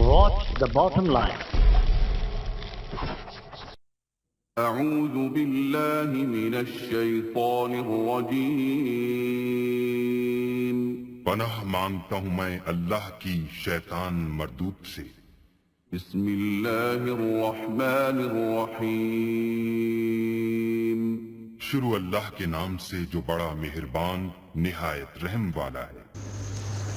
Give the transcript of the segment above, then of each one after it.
Watch the bottom line. أعوذ بالله من الشيطان الرجيم پناہ مانگتا ہوں میں اللہ کی شیطان مردود سے۔ بسم الله الرحمن الرحيم شروع اللہ کے نام سے جو بڑا مہربان نہایت رحم والا ہے۔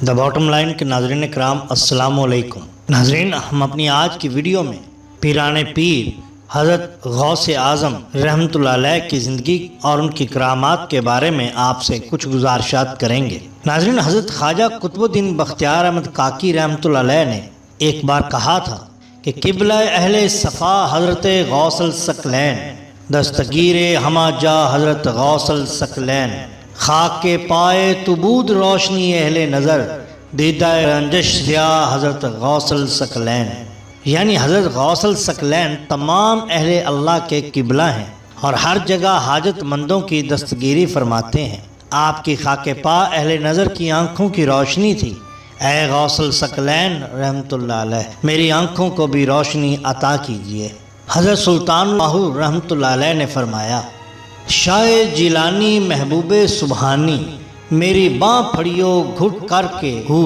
دا باٹم لائن کے ناظرین کرام السلام علیکم۔ ناظرین، ہم اپنی آج کی ویڈیو میں پیران پیر حضرت غوث اعظم رحمۃ اللہ علیہ کی زندگی اور ان کی کرامات کے بارے میں آپ سے کچھ گزارشات کریں گے۔ ناظرین، حضرت خواجہ قطب الدین بختیار احمد کاکی رحمۃ اللہ علیہ نے ایک بار کہا تھا کہ قبلہ اہل صفا حضرت غوث الثقلین، دستگیر ہما جا حضرت غوث الثقلین، خاک کے پائے تبود روشنی اہل نظر، دیدہ رنجش ضیاء حضرت غوث الثقلین۔ یعنی حضرت غوث الثقلین تمام اہل اللہ کے قبلہ ہیں اور ہر جگہ حاجت مندوں کی دستگیری فرماتے ہیں۔ آپ کی خاک پا اہل نظر کی آنکھوں کی روشنی تھی۔ اے غوث الثقلین رحمۃ اللہ علیہ، میری آنکھوں کو بھی روشنی عطا کیجیے۔ حضرت سلطان لاہور رحمۃ اللہ علیہ نے فرمایا، شاہ جیلانی محبوب سبحانی، میری باں پھڑیو گھٹ کر کے ہو،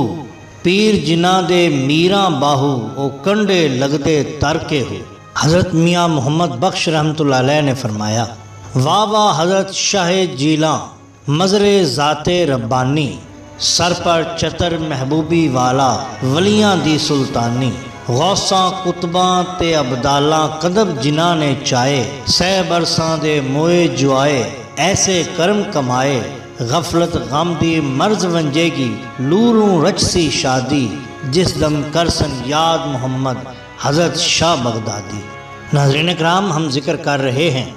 پیر جنا دے میراں باہو او کنڈے لگدے تر کے ہو۔ حضرت میاں محمد بخش رحمۃ اللہ علیہ نے فرمایا، واہ واہ حضرت شاہ جیلاں، مظہر ذات ربانی، سر پر چتر محبوبی والا، ولیاں دی سلطانی، غوثاں قطباں تے ابدالاں قدب جناں نے چائے، سہ برساں دے موئے جوائے، ایسے کرم کمائے، غفلت غم دی مرض ونجے گی، لوروں رچسی شادی، جس دم کرسن یاد محمد حضرت شاہ بغدادی۔ ناظرین کرام، ہم ذکر کر رہے ہیں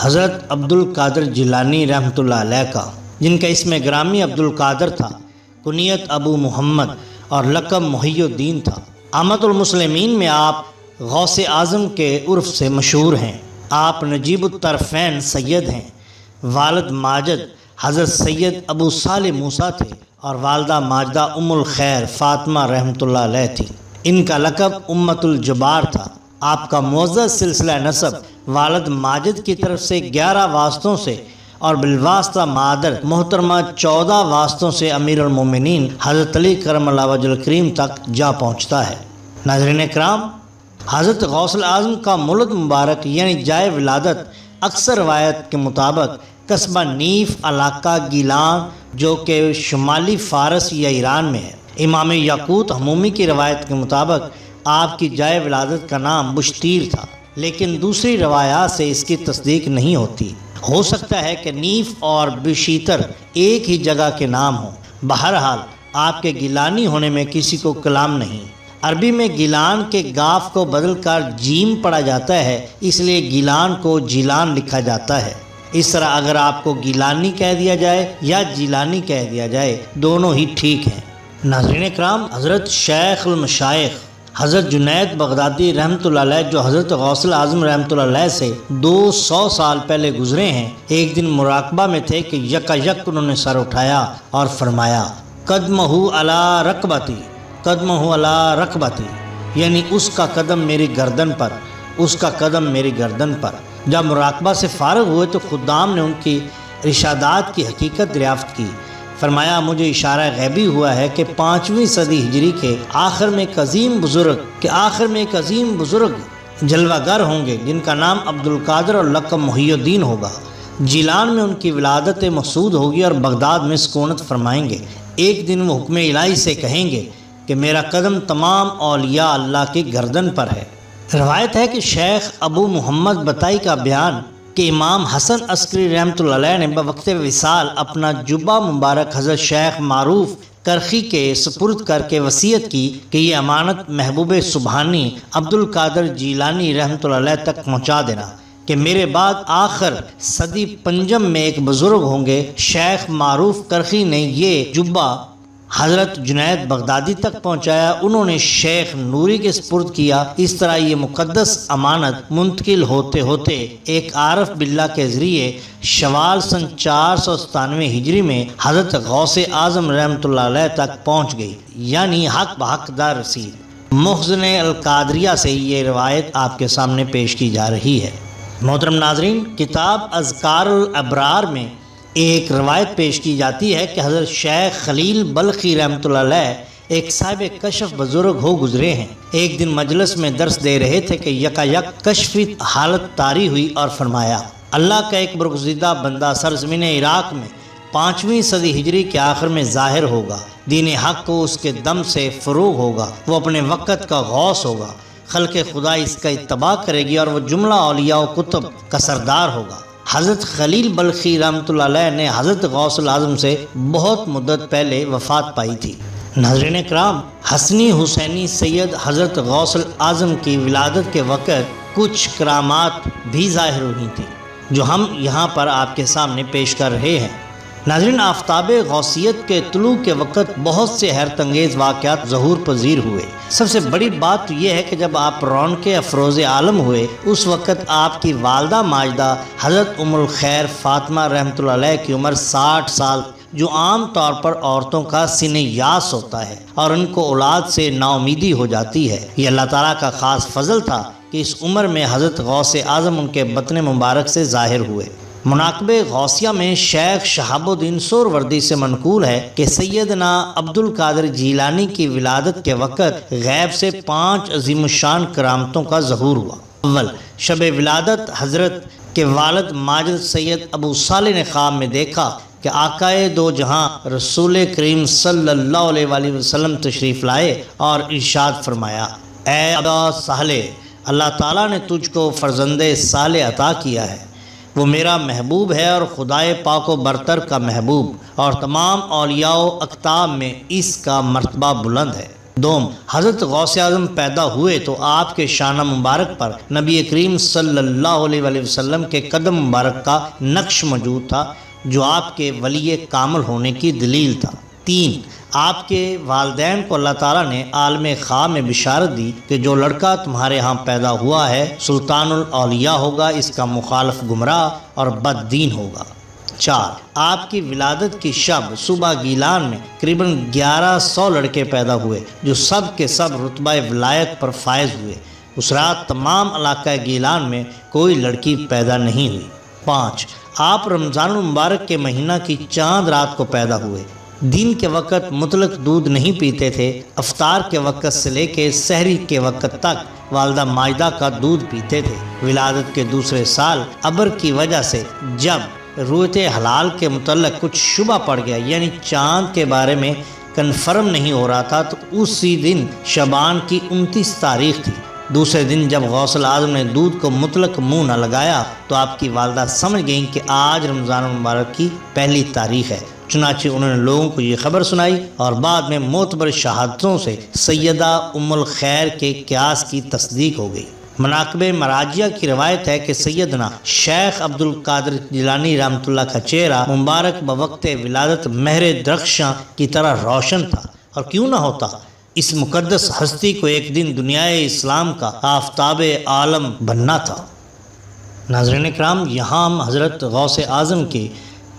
حضرت عبد القادر جیلانی رحمۃ اللہ علیہ کا، جن کا اسم گرامی عبد القادر تھا، کنیت ابو محمد اور لقب محی الدین تھا۔ امت المسلمین میں آپ غوث اعظم کے عرف سے مشہور ہیں۔ آپ نجیب الطرفین سید ہیں۔ والد ماجد حضرت سید ابو صالح موسیٰ تھے اور والدہ ماجدہ ام الخیر فاطمہ رحمۃ اللہ علیہ تھی۔ ان کا لقب امت الجبار تھا۔ آپ کا معزز سلسلہ نسب والد ماجد کی طرف سے 11 واسطوں سے اور بالواسطہ مادر محترمہ 14 واسطوں سے امیر المومنین حضرت علی کرم اللہ وجہ الکریم تک جا پہنچتا ہے۔ ناظرین کرام، حضرت غوث اعظم کا مولد مبارک یعنی جائے ولادت اکثر روایت کے مطابق قصبہ نیف علاقہ گیلان جو کہ شمالی فارس یا ایران میں ہے۔ امام یاقوت حمومی کی روایت کے مطابق آپ کی جائے ولادت کا نام بشتیر تھا، لیکن دوسری روایات سے اس کی تصدیق نہیں ہوتی۔ ہو سکتا ہے کہ نیف اور بشیتر ایک ہی جگہ کے نام ہوں۔ بہرحال آپ کے گیلانی ہونے میں کسی کو کلام نہیں۔ عربی میں گیلان کے گاف کو بدل کر جیم پڑھا جاتا ہے، اس لیے گیلان کو جیلان لکھا جاتا ہے۔ اس طرح اگر آپ کو گیلانی کہہ دیا جائے یا جیلانی کہہ دیا جائے، دونوں ہی ٹھیک ہیں۔ ناظرین کرام، حضرت شیخ المشائخ حضرت جنید بغدادی رحمۃ اللہ علیہ جو حضرت غوث اعظم رحمۃ اللہ علیہ سے 200 سال پہلے گزرے ہیں، ایک دن مراقبہ میں تھے کہ یکا یک انہوں نے سر اٹھایا اور فرمایا، قدمہ علی رکبتی، قدمہ علی رکبتی، یعنی اس کا قدم میری گردن پر، اس کا قدم میری گردن پر۔ جب مراقبہ سے فارغ ہوئے تو خدام نے ان کی ارشادات کی حقیقت دریافت کی۔ فرمایا، مجھے اشارہ غیبی ہوا ہے کہ 5ویں صدی ہجری کے آخر میں ایک عظیم بزرگ جلوہ گر ہوں گے جن کا نام عبد القادر اور لقب محی الدین ہوگا۔ جیلان میں ان کی ولادت مسعود ہوگی اور بغداد میں سکونت فرمائیں گے۔ ایک دن وہ حکم الہی سے کہیں گے کہ میرا قدم تمام اولیاء اللہ کی گردن پر ہے۔ روایت ہے کہ شیخ ابو محمد بتائی کا بیان کہ امام حسن عسکری رحمۃ اللہ علیہ نے بوقت وصال اپنا جبہ مبارک حضرت شیخ معروف کرخی کے سپرد کر کے وصیت کی کہ یہ امانت محبوب سبحانی عبد القادر جیلانی رحمۃ اللہ علیہ تک پہنچا دینا کہ میرے بعد آخر صدی 5 میں ایک بزرگ ہوں گے۔ شیخ معروف کرخی نے یہ جبہ حضرت جنید بغدادی تک پہنچایا، انہوں نے شیخ نوری کے سپرد کیا۔ اس طرح یہ مقدس امانت منتقل ہوتے ہوتے ایک عارف باللہ کے ذریعے شوال سن 497 ہجری میں حضرت غوث اعظم رحمۃ اللہ علیہ تک پہنچ گئی، یعنی حق بحق دار رسید۔ مخزن القادریہ سے یہ روایت آپ کے سامنے پیش کی جا رہی ہے۔ محترم ناظرین، کتاب اذکار الابرار میں ایک روایت پیش کی جاتی ہے کہ حضرت شیخ خلیل بلخی رحمۃ اللہ علیہ ایک صاحب کشف بزرگ ہو گزرے ہیں۔ ایک دن مجلس میں درس دے رہے تھے کہ یکایک کشفی حالت طاری ہوئی اور فرمایا، اللہ کا ایک برگزیدہ بندہ سرزمین عراق میں 5ویں صدی ہجری کے آخر میں ظاہر ہوگا۔ دین حق کو اس کے دم سے فروغ ہوگا، وہ اپنے وقت کا غوث ہوگا، خلق خدا اس کا اتباع کرے گی اور وہ جملہ اولیاء و کتب کا سردار ہوگا۔ حضرت خلیل بلخی رحمۃ اللہ علیہ نے حضرت غوث العظم سے بہت مدت پہلے وفات پائی تھی۔ ناظرین کرام، حسنی حسینی سید حضرت غوث العظم کی ولادت کے وقت کچھ کرامات بھی ظاہر ہوئی تھی جو ہم یہاں پر آپ کے سامنے پیش کر رہے ہیں۔ ناظرین، آفتاب غوثیت کے طلوع کے وقت بہت سے حیرت انگیز واقعات ظہور پذیر ہوئے۔ سب سے بڑی بات تو یہ ہے کہ جب آپ رونق افروز عالم ہوئے، اس وقت آپ کی والدہ ماجدہ حضرت ام الخیر فاطمہ رحمۃ اللہ علیہ کی عمر 60 سال، جو عام طور پر عورتوں کا سن یاس ہوتا ہے اور ان کو اولاد سے نا امیدی ہو جاتی ہے۔ یہ اللہ تعالیٰ کا خاص فضل تھا کہ اس عمر میں حضرت غوث اعظم ان کے بطن مبارک سے ظاہر ہوئے۔ مناقب غوثیہ میں شیخ شہاب الدین سہروردی سے منقول ہے کہ سیدنا عبد القادر جیلانی کی ولادت کے وقت غیب سے 5 عظیم الشان کرامتوں کا ظہور ہوا۔ اول، شب ولادت حضرت کے والد ماجد سید ابو صالح نے خواب میں دیکھا کہ آقائے دو جہاں رسول کریم صلی اللہ علیہ وآلہ وسلم تشریف لائے اور ارشاد فرمایا، اے ابا صالح، اللہ تعالیٰ نے تجھ کو فرزند صالح عطا کیا ہے، وہ میرا محبوب ہے اور خدائے پاک و برتر کا محبوب، اور تمام اولیاء و اقطاب میں اس کا مرتبہ بلند ہے۔ دوم، حضرت غوث اعظم پیدا ہوئے تو آپ کے شانہ مبارک پر نبی کریم صلی اللہ علیہ وآلہ وسلم کے قدم مبارک کا نقش موجود تھا جو آپ کے ولی کامل ہونے کی دلیل تھا۔ تین، آپ کے والدین کو اللہ تعالیٰ نے عالم خواب میں بشارت دی کہ جو لڑکا تمہارے ہاں پیدا ہوا ہے سلطان الاولیاء ہوگا، اس کا مخالف گمراہ اور بد دین ہوگا۔ چار، آپ کی ولادت کی شب صبح گیلان میں قریباً 1100 لڑکے پیدا ہوئے جو سب کے سب رتبہ ولایت پر فائز ہوئے۔ اس رات تمام علاقہ گیلان میں کوئی لڑکی پیدا نہیں ہوئی۔ پانچ، آپ رمضان المبارک کے مہینہ کی چاند رات کو پیدا ہوئے۔ دن کے وقت مطلق دودھ نہیں پیتے تھے، افطار کے وقت سے لے کے سحری کے وقت تک والدہ ماجدہ کا دودھ پیتے تھے۔ ولادت کے دوسرے سال ابر کی وجہ سے جب رویت حلال کے متعلق کچھ شبہ پڑ گیا، یعنی چاند کے بارے میں کنفرم نہیں ہو رہا تھا، تو اسی دن شعبان کی 29 تاریخ تھی۔ دوسرے دن جب غوث العظم نے دودھ کو مطلق منہ نہ لگایا تو آپ کی والدہ سمجھ گئیں کہ آج رمضان المبارک کی پہلی تاریخ ہے۔ چنانچہ انہوں نے لوگوں کو یہ خبر سنائی اور بعد میں معتبر شہادتوں سے سیدہ ام الخیر کے قیاس کی تصدیق ہو گئی۔ مناقب مراجعہ کی روایت ہے کہ سیدنا شیخ عبد القادر جیلانی رحمۃ اللہ کا چہرہ مبارک بوقت ولادت مہر درخشاں کی طرح روشن تھا، اور کیوں نہ ہوتا، اس مقدس ہستی کو ایک دن دنیائے اسلام کا آفتاب عالم بننا تھا۔ ناظرین کرام، یہاں ہم حضرت غوث اعظم کی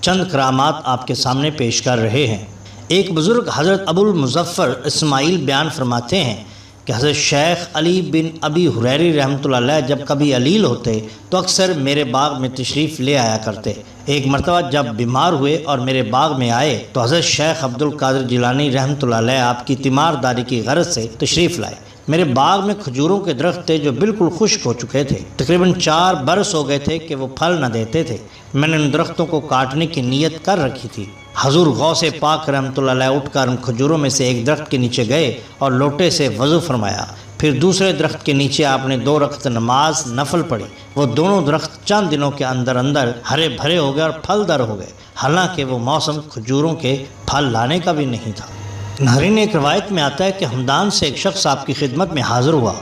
چند کرامات آپ کے سامنے پیش کر رہے ہیں۔ ایک بزرگ حضرت ابو المظفر اسماعیل بیان فرماتے ہیں کہ حضرت شیخ علی بن ابی حریری رحمۃ اللہ علیہ جب کبھی علیل ہوتے تو اکثر میرے باغ میں تشریف لے آیا کرتے۔ ایک مرتبہ جب بیمار ہوئے اور میرے باغ میں آئے تو حضرت شیخ عبد القادر جیلانی رحمۃ اللہ علیہ آپ کی تیمار داری کی غرض سے تشریف لائے۔ میرے باغ میں کھجوروں کے درخت تھے جو بالکل خشک ہو چکے تھے، تقریباً 4 برس ہو گئے تھے کہ وہ پھل نہ دیتے تھے۔ میں نے ان درختوں کو کاٹنے کی نیت کر رکھی تھی۔ حضور غوث پاک رحمۃ اللہ علیہ اٹھ کر ان کھجوروں میں سے ایک درخت کے نیچے گئے اور لوٹے سے وضو فرمایا، پھر دوسرے درخت کے نیچے آپ نے 2 رکعت نماز نفل پڑھی۔ وہ دونوں درخت چند دنوں کے اندر ہرے بھرے ہو گئے اور پھل در ہو گئے، حالانکہ وہ موسم کھجوروں کے پھل لانے کا بھی نہیں تھا۔ ناظرین، ایک روایت میں آتا ہے کہ ہمدان سے ایک شخص آپ کی خدمت میں حاضر ہوا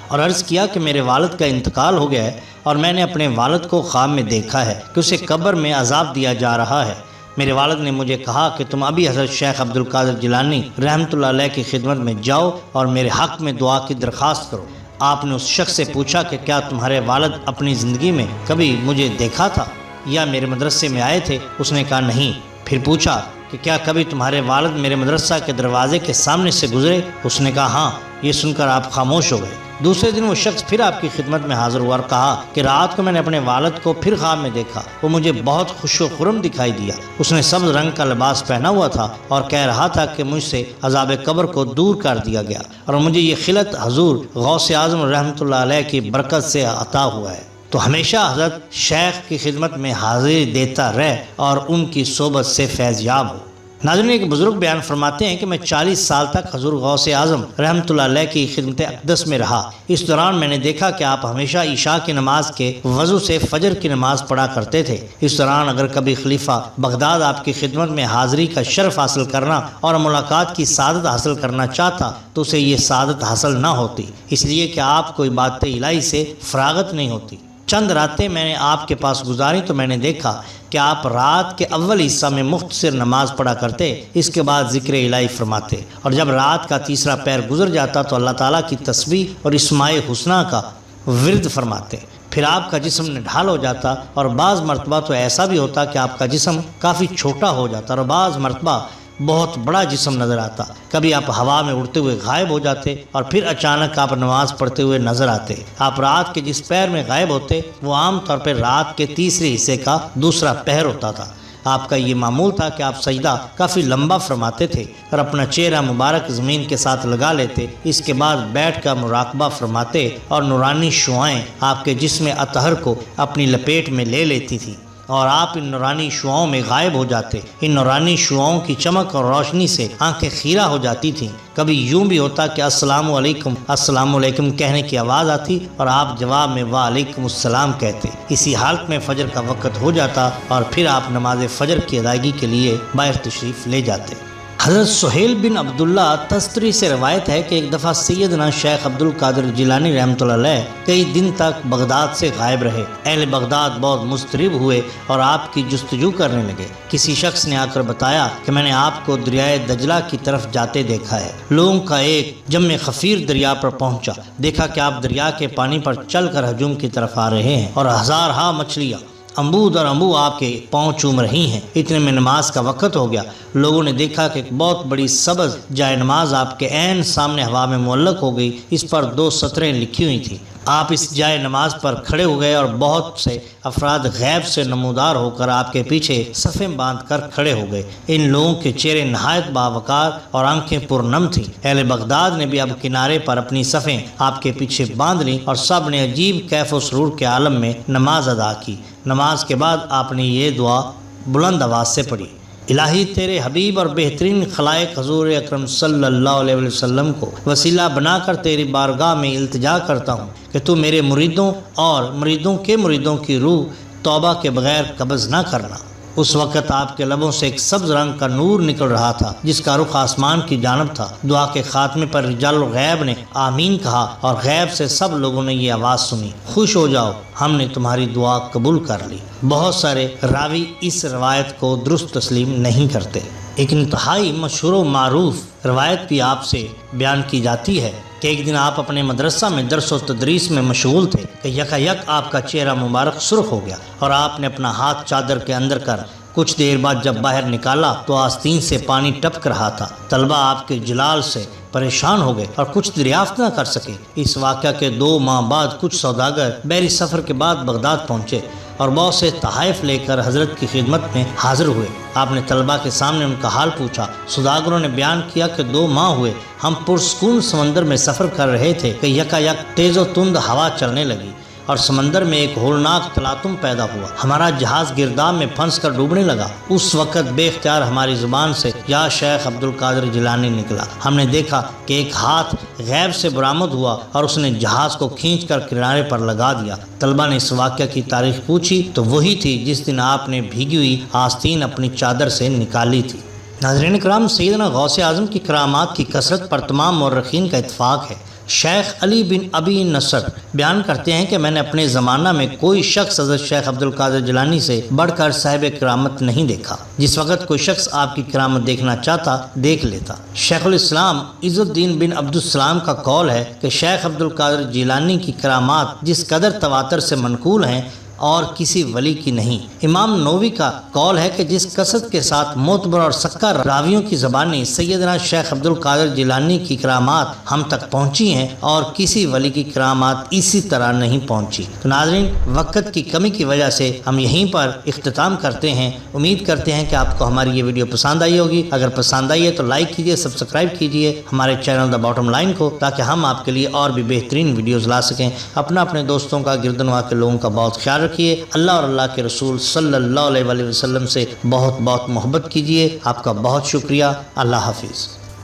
اور عرض کیا کہ میرے والد کا انتقال ہو گیا ہے اور میں نے اپنے والد کو خواب میں دیکھا ہے کہ اسے قبر میں عذاب دیا جا رہا ہے۔ میرے والد نے مجھے کہا کہ تم ابھی حضرت شیخ عبد القادر جیلانی رحمۃ اللہ علیہ کی خدمت میں جاؤ اور میرے حق میں دعا کی درخواست کرو۔ آپ نے اس شخص سے پوچھا کہ کیا تمہارے والد اپنی زندگی میں کبھی مجھے دیکھا تھا یا میرے مدرسے میں آئے تھے؟ اس نے کہا نہیں۔ پھر پوچھا کہ کیا کبھی تمہارے والد میرے مدرسہ کے دروازے کے سامنے سے گزرے؟ اس نے کہا ہاں۔ یہ سن کر آپ خاموش ہو گئے۔ دوسرے دن وہ شخص پھر آپ کی خدمت میں حاضر ہوا اور کہا کہ رات کو میں نے اپنے والد کو پھر خواب میں دیکھا، وہ مجھے بہت خوش و خرم دکھائی دیا۔ اس نے سبز رنگ کا لباس پہنا ہوا تھا اور کہہ رہا تھا کہ مجھ سے عذاب قبر کو دور کر دیا گیا اور مجھے یہ خلعت حضور غوث اعظم رحمۃ اللہ علیہ کی برکت سے عطا ہوا ہے۔ تو ہمیشہ حضرت شیخ کی خدمت میں حاضری دیتا رہ اور ان کی صحبت سے فیض یاب ہو۔ ناظرین، ایک بزرگ بیان فرماتے ہیں کہ میں 40 سال تک حضور غوث اعظم رحمۃ اللہ علیہ کی خدمت اقدس میں رہا۔ اس دوران میں نے دیکھا کہ آپ ہمیشہ عشاء کی نماز کے وضو سے فجر کی نماز پڑھا کرتے تھے۔ اس دوران اگر کبھی خلیفہ بغداد آپ کی خدمت میں حاضری کا شرف حاصل کرنا اور ملاقات کی سعادت حاصل کرنا چاہتا تو اسے یہ سعادت حاصل نہ ہوتی، اس لیے کہ آپ کو عبادت الہی سے فراغت نہیں ہوتی۔ چند راتیں میں نے آپ کے پاس گزاری تو میں نے دیکھا کہ آپ رات کے اول حصہ میں مختصر نماز پڑھا کرتے، اس کے بعد ذکر الہی فرماتے، اور جب رات کا تیسرا پہر گزر جاتا تو اللہ تعالیٰ کی تسبیح اور اسماء حسنہ کا ورد فرماتے۔ پھر آپ کا جسم نڈھال ہو جاتا اور بعض مرتبہ تو ایسا بھی ہوتا کہ آپ کا جسم کافی چھوٹا ہو جاتا اور بعض مرتبہ بہت بڑا جسم نظر آتا۔ کبھی آپ ہوا میں اڑتے ہوئے غائب ہو جاتے اور پھر اچانک آپ نماز پڑھتے ہوئے نظر آتے۔ آپ رات کے جس پہر میں غائب ہوتے وہ عام طور پہ رات کے تیسرے حصے کا دوسرا پہر ہوتا تھا۔ آپ کا یہ معمول تھا کہ آپ سجدہ کافی لمبا فرماتے تھے اور اپنا چہرہ مبارک زمین کے ساتھ لگا لیتے، اس کے بعد بیٹھ کر مراقبہ فرماتے اور نورانی شعائیں آپ کے جسم اطہر کو اپنی لپیٹ میں لے لیتی تھی اور آپ ان نورانی شعاؤں میں غائب ہو جاتے۔ ان نورانی شعاؤں کی چمک اور روشنی سے آنکھیں خیرہ ہو جاتی تھیں۔ کبھی یوں بھی ہوتا کہ السلام علیکم السلام علیکم کہنے کی آواز آتی اور آپ جواب میں وعلیکم السلام کہتے۔ اسی حالت میں فجر کا وقت ہو جاتا اور پھر آپ نماز فجر کی ادائیگی کے لیے باہر تشریف لے جاتے۔ حضرت سہیل بن عبداللہ تستری سے روایت ہے کہ ایک دفعہ سیدنا شیخ عبد القادر جیلانی رحمۃ اللہ علیہ کئی دن تک بغداد سے غائب رہے۔ اہل بغداد بہت مضطرب ہوئے اور آپ کی جستجو کرنے لگے۔ کسی شخص نے آ کر بتایا کہ میں نے آپ کو دریائے دجلہ کی طرف جاتے دیکھا ہے۔ لوگوں کا ایک جمع خفیر دریا پر پہنچا، دیکھا کہ آپ دریا کے پانی پر چل کر ہجوم کی طرف آ رہے ہیں اور ہزارہا مچھلیاں امبود اور امبو آپ کے پاؤں چوم رہی ہیں۔ اتنے میں نماز کا وقت ہو گیا۔ لوگوں نے دیکھا کہ ایک بہت بڑی سبز جائے نماز آپ کے عین سامنے ہوا میں معلق ہو گئی۔ اس پر 2 سطریں لکھی ہوئی تھیں۔ آپ اس جائے نماز پر کھڑے ہو گئے اور بہت سے افراد غیب سے نمودار ہو کر آپ کے پیچھے صفیں باندھ کر کھڑے ہو گئے۔ ان لوگوں کے چہرے نہایت باوقار اور آنکھیں پرنم تھیں۔ اہل بغداد نے بھی اب کنارے پر اپنی صفیں آپ کے پیچھے باندھ لیں اور سب نے عجیب کیف و سرور کے عالم میں نماز ادا کی۔ نماز کے بعد آپ نے یہ دعا بلند آواز سے پڑھی: الہی تیرے حبیب اور بہترین خلائق حضور اکرم صلی اللہ علیہ وسلم کو وسیلہ بنا کر تیری بارگاہ میں التجا کرتا ہوں کہ تو میرے مریدوں اور مریدوں کے مریدوں کی روح توبہ کے بغیر قبض نہ کرنا۔ اس وقت آپ کے لبوں سے ایک سبز رنگ کا نور نکل رہا تھا جس کا رخ آسمان کی جانب تھا۔ دعا کے خاتمے پر رجال الغیب نے آمین کہا اور غیب سے سب لوگوں نے یہ آواز سنی: خوش ہو جاؤ، ہم نے تمہاری دعا قبول کر لی۔ بہت سارے راوی اس روایت کو درست تسلیم نہیں کرتے۔ ایک انتہائی مشہور و معروف روایت بھی آپ سے بیان کی جاتی ہے کہ ایک دن آپ اپنے مدرسہ میں درس و تدریس میں مشغول تھے کہ یکایک آپ کا چہرہ مبارک سرخ ہو گیا اور آپ نے اپنا ہاتھ چادر کے اندر کر کچھ دیر بعد جب باہر نکالا تو آستین سے پانی ٹپک رہا تھا۔ طلبہ آپ کے جلال سے پریشان ہو گئے اور کچھ دریافت نہ کر سکے۔ اس واقعہ کے 2 ماہ بعد کچھ سوداگر بحری سفر کے بعد بغداد پہنچے اور بہت سے تحائف لے کر حضرت کی خدمت میں حاضر ہوئے۔ آپ نے طلبہ کے سامنے ان کا حال پوچھا۔ سوداگروں نے بیان کیا کہ 2 ماہ ہوئے ہم پرسکون سمندر میں سفر کر رہے تھے کہ یکایک تیز و تند ہوا چلنے لگی اور سمندر میں ایک ہولناک تلاطم پیدا ہوا۔ ہمارا جہاز گرداب میں پھنس کر ڈوبنے لگا۔ اس وقت بے اختیار ہماری زبان سے یا شیخ عبد القادر جیلانی نکلا۔ ہم نے دیکھا کہ ایک ہاتھ غیب سے برآمد ہوا اور اس نے جہاز کو کھینچ کر کنارے پر لگا دیا۔ طلبہ نے اس واقعہ کی تاریخ پوچھی تو وہی تھی جس دن آپ نے بھیگی ہوئی آستین اپنی چادر سے نکالی تھی۔ ناظرین کرام، سیدنا غوث اعظم کی کرامات کی کثرت پر تمام مورخین کا اتفاق ہے۔ شیخ علی بن ابی نصر بیان کرتے ہیں کہ میں نے اپنے زمانہ میں کوئی شخص حضرت شیخ عبد القادر جیلانی سے بڑھ کر صاحب کرامت نہیں دیکھا۔ جس وقت کوئی شخص آپ کی کرامت دیکھنا چاہتا دیکھ لیتا۔ شیخ الاسلام عز الدین بن عبد السلام کا قول ہے کہ شیخ عبد القادر جیلانی کی کرامات جس قدر تواتر سے منقول ہیں اور کسی ولی کی نہیں۔ امام نووی کا قول ہے کہ جس کثرت کے ساتھ معتبر اور سکہ راویوں کی زبانی سیدنا شیخ عبد القادر جیلانی کی کرامات ہم تک پہنچی ہیں اور کسی ولی کی کرامات اسی طرح نہیں پہنچی۔ تو ناظرین، وقت کی کمی کی وجہ سے ہم یہیں پر اختتام کرتے ہیں۔ امید کرتے ہیں کہ آپ کو ہماری یہ ویڈیو پسند آئی ہوگی۔ اگر پسند آئی ہے تو لائک کیجیے، سبسکرائب کیجیے ہمارے چینل دا باٹم لائن کو، تاکہ ہم آپ کے لیے اور بھی بہترین ویڈیوز لا سکیں۔ اپنے دوستوں کا، گردنواں کے لوگوں کا بہت خیال رکھیے۔ اللہ اور اللہ کے رسول صلی اللہ علیہ وسلم سے بہت بہت محبت کیجیے۔ آپ کا بہت شکریہ۔ اللہ حافظ۔